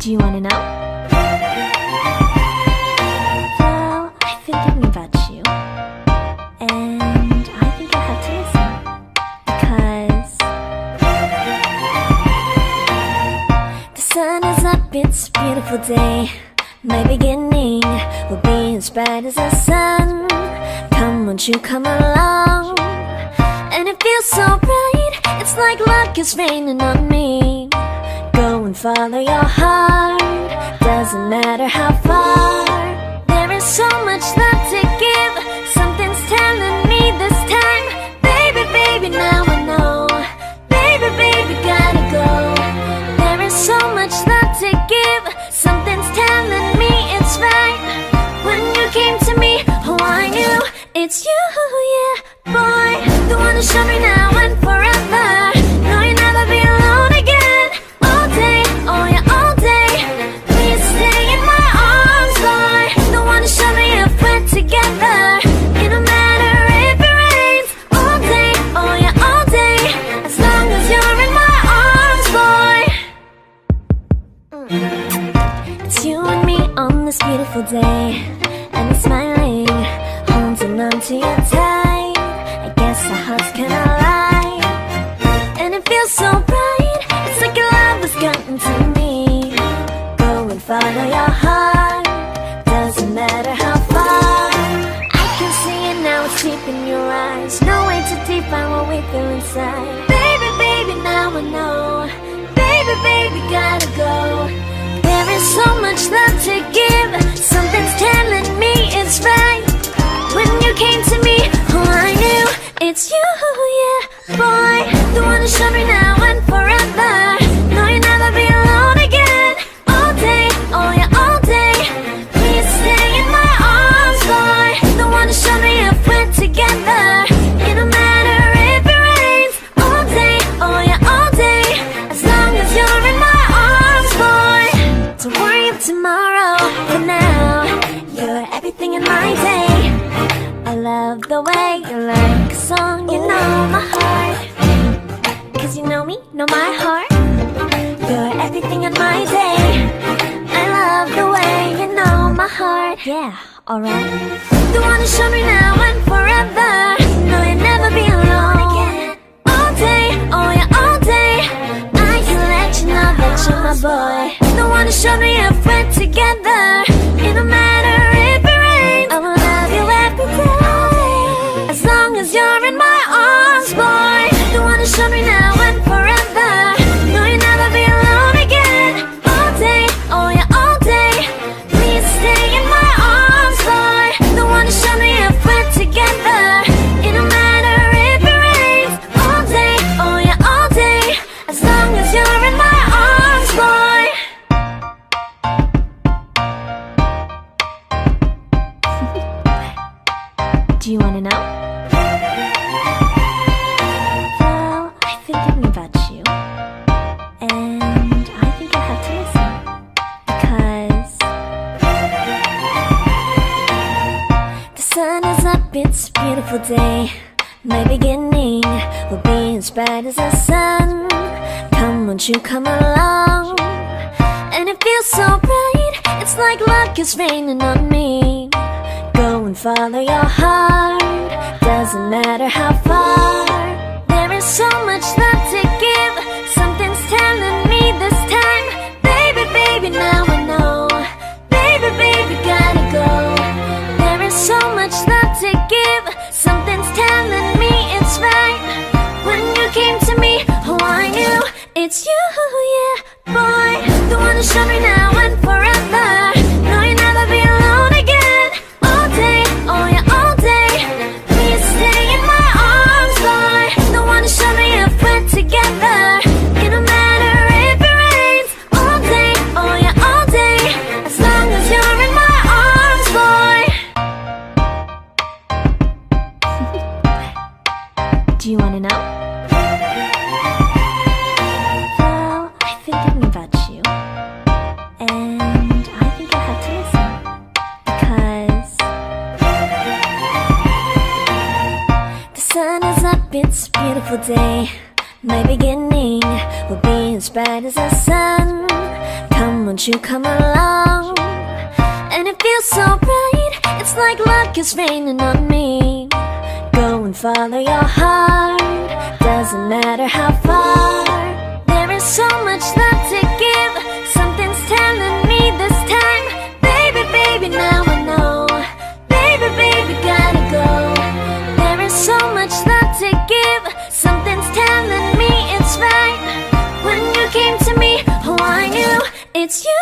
Do you wanna know? Well, I've been thinking about you, and I think you'll have to listen, because the sun is up, it's a beautiful day. My beginning will be as bright as the sun. Come, won't you come along? And it feels so bright, it's like luck is raining on me. Go and follow your heart, doesn't matter how far. There is so much love to give, something's telling me this time. Baby, baby, now I know. Baby, baby, gotta go. There is so much love to give, something's telling me it's right. When you came to me, oh I knew it's you, yeah, boy. The one who showed me now and forever. No, you'll never be alone again. All day, oh yeah, all day. Please stay in my arms, boy. The one who showed me if we're together. It don't matter if it rains. All day, oh yeah, all day. As long as you're in my arms, boy. It's you and me on this beautiful day, and we're smiling, holding on to you tight. I guess our hearts cannot lie, and it feels so bright. It's like your love has gotten to me. Go and follow your heart, doesn't matter how far. I can see it now, it's deep in your eyes. No way to define what we feel inside. Baby, baby, now I know. Baby, baby, gotta go. There is so much love to give, something's telling me it's right. When you came to me, oh I knew it's you, yeah, boy. The one who showed me now and forever. No, you'll never be alone again. All day, oh yeah, all day. Please stay in my arms, boy. The one who showed me if we're together. It don't matter if it rains. All day, oh yeah, all day. As long as you're in my arms, boy. Don't worry of tomorrow, for now you're everything in my day. I love the way you like a song, you know my heart. Cause you know me, know my heart. You're everything in my day. I love the way you know my heart. Yeah, alright. The one who showed me now and forever. No, you'll never be alone again. All day, oh yeah, all day. I can let you know that you're my boy. The one who showed me if we're together. It don't matter if it rains. I will love you every day. As long as you're in my arms, boy. The one who showed me now and forever. No, you'll never be alone again. All day, oh yeah, all day. Please stay in my arms, boy. The one who showed me if we're together. It don't matter if it rains. All day, oh yeah, all day. As long as you're in my arms, boy. Do you wanna know? Well, I've been thinking about you, and I think you'll have to listen, because the sun is up, it's a beautiful day. My beginning will be as bright as the sun. Come, won't you come along? And it feels so bright, it's like luck is raining on me. Go and follow your heart, doesn't matter how far. There is so much love to give, something's telling me this time. Baby, baby, now I know. Baby, baby, gotta go. There is so much love to give, something's telling me it's right. When you came to me, oh I knew it's you, yeah, boy. The one who showed me now and forever. No, you'll never be alone again. All day, oh yeah, all day. Please stay in my arms, boy. The one who showed me if we're together. It don't matter if it rains. All day, oh yeah, all day. As long as you're in my arms, boy. Do you wanna know? Well, I've been thinking about you, and I think you'll have to listen, because the sun is up, it's a beautiful day. My beginning will be as bright as the sun. Come won't you come along? And it feels so right, it's like luck is raining on me. Go and follow your heart, doesn't matter how far. There is so much love to give, something's telling me this time. Baby, baby, now I know. Baby, baby, gotta go. There is so much love to give, something's telling me it's right. When you came to me, oh I knew it's you,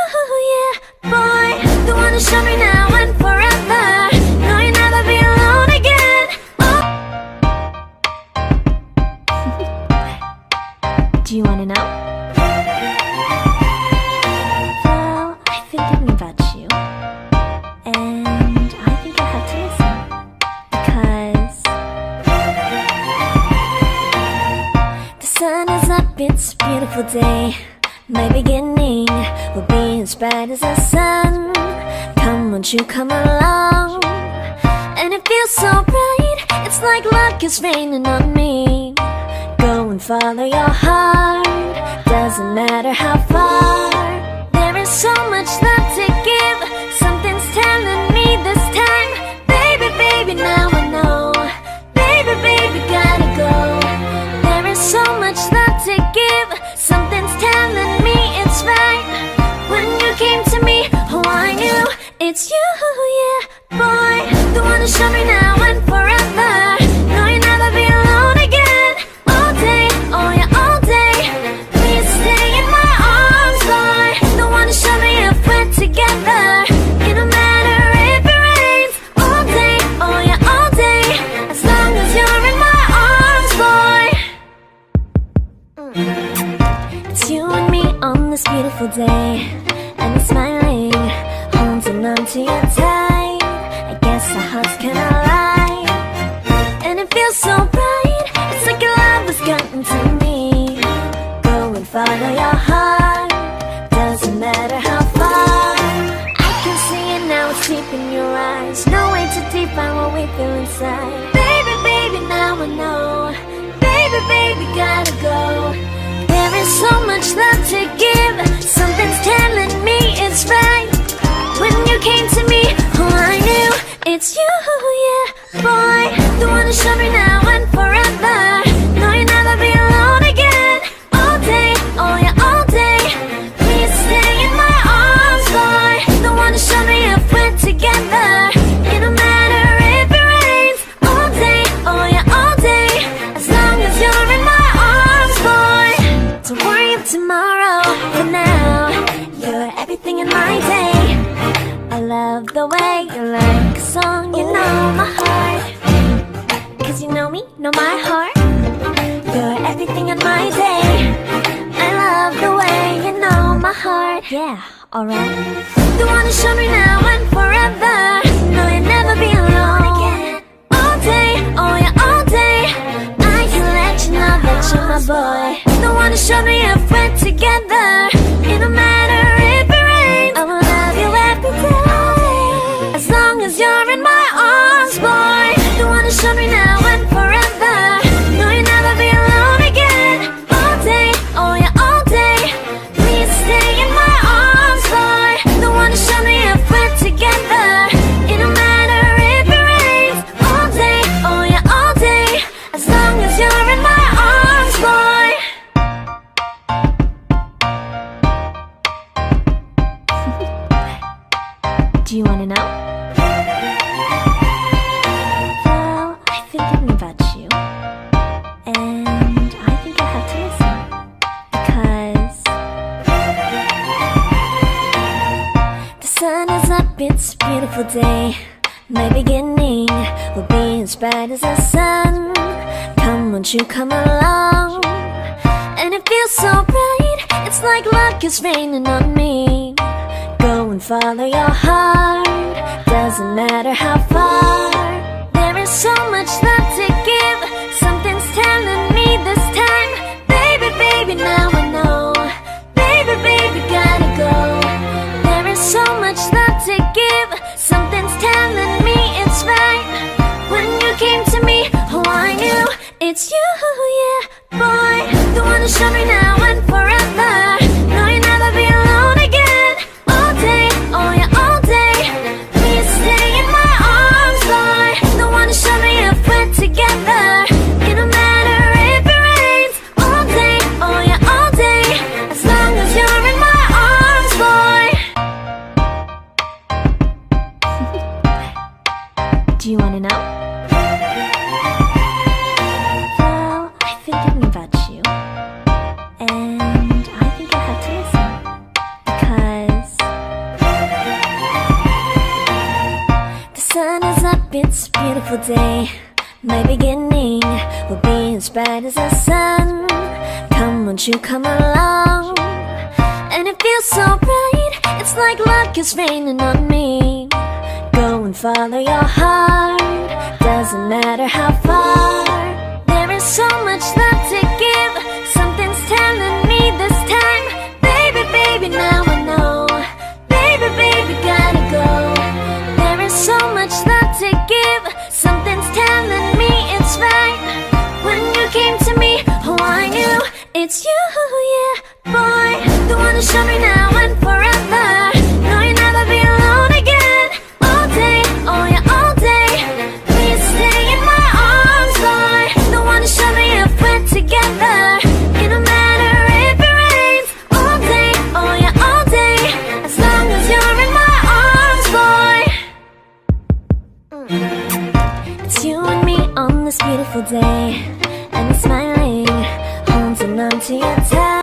yeah, boy. The one who showed me now and forever. No, you'll never be alone again. Oh. Do you wanna know? Well, I've been thinking about you, and I think I have to listen. Because the sun is up, it's a beautiful day. My beginning will be as bright as the sun. Come, won't you come along? And it feels so right, it's like luck is raining on me. Go and follow your heart, doesn't matter how far. There is so much love to give, something's telling me this time. Baby, baby, now I know. Baby, baby, gotta go. There is so much love to give, something's telling me it's right. When you came to me, oh I knew it's you, yeah, boy. The one who showed me now and forever. No, you'll never be alone again. All day, oh yeah, all day. Please stay in my arms, boy. The one who showed me if we're together. It don't matter if it rains. All day, oh yeah, all day. As long as you're in my arms, boy. It's you and me on this beautiful day, and you're smiling, holding on to your tight. I guess our hearts cannot lie, and it feels so right, it's like your love has gotten to me. Go and follow your heart, doesn't matter how far. I can see it now, it's deep in your eyes. No way to define what we feel inside. Baby, baby, now I know. Baby, baby, gotta go. There is so much love to give, something's telling me it's right. When you came to me, oh I knew it's you, yeah, boy. The one who showed me now and forever. No, you'll never be alone again. All day, oh yeah, all day. Please stay in my arms, boy. The one who showed me if we're together. It don't matter if it rains. All day, oh yeah, all day. As long as you're in my arms, boy. Don't worry of tomorrow, for now you're everything in my day. I love the way you like a song, you know my heart. Cause you know me, know my heart. You're everything in my day. I love the way you know my heart. Yeah, alright. The one who showed me now and forever. No, you'll never be alone again. All day, oh yeah, all day. I can let you know that you're my boy. The one who showed me if we're together. It don't matter if it rains. I will love you every day. As long as you're in my arms, boy. The one who showed me now and forever. No, you'll never be alone again. All day, oh yeah, all day. Please stay in my arms, boy. The one who showed me if we're together. It don't matter if it rains. All day, oh yeah, all day. As long as you're in my arms, boy. Do you wanna know? Well, I've been thinking about you, and I think I have to listen. Because the sun is up, it's a beautiful day. My beginning will be as bright as the sun. Come, won't you come along? And it feels so right, it's like luck is raining on me. Go and follow your heart, doesn't matter how far. There is so much love to give, something's telling me this time. Baby, baby, now I know. Baby, baby, gotta go. There is so much love to give, something's telling me it's right. When you came to me, oh I knew it's you, yeah, boy. The one who showed me now and forever. No, you'll never be alone again. beautiful day. My beginning will be as bright as the sun. Come, won't you come along? And it feels so right, it's like luck is raining on me. Go and follow your heart, doesn't matter how far. There is so much love to give, something's telling me this time. Baby, baby, now I know. Baby, baby, gotta go. There is so much love to give, something's telling me it's right. When you came to me, oh I knew it's you, yeah, boy. The one to show me now and forever. No, you'll never be alone again. All day, oh yeah, all day. Please stay in my arms, boy. The one to show me if we're together. It don't matter if it rains. All day, oh yeah, all day. As long as you're in my arms, boy. It's you and me on this beautiful day.